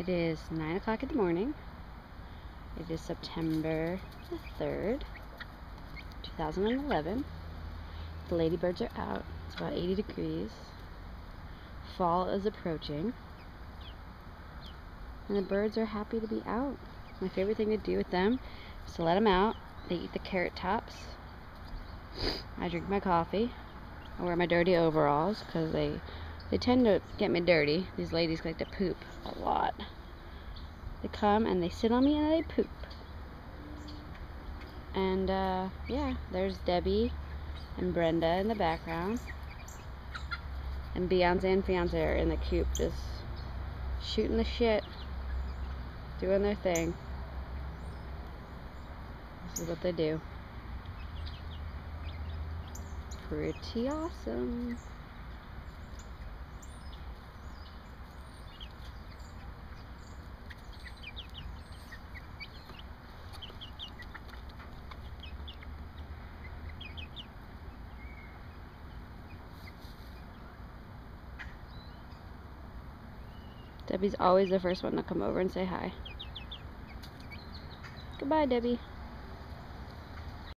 It is 9 o'clock in the morning. It is September the 3rd, 2011. The ladybirds are out. It's about 80 degrees. Fall is approaching. And the birds are happy to be out. My favorite thing to do with them is to let them out. They eat the carrot tops. I drink my coffee. I wear my dirty overalls because they tend to get me dirty. These ladies like to poop a lot. They come and they sit on me and they poop. And yeah, there's Debbie and Brenda in the background. And Beyonce and Fiance are in the coop just shooting the shit, doing their thing. This is what they do. Pretty awesome. Debbie's always the first one to come over and say hi. Goodbye, Debbie.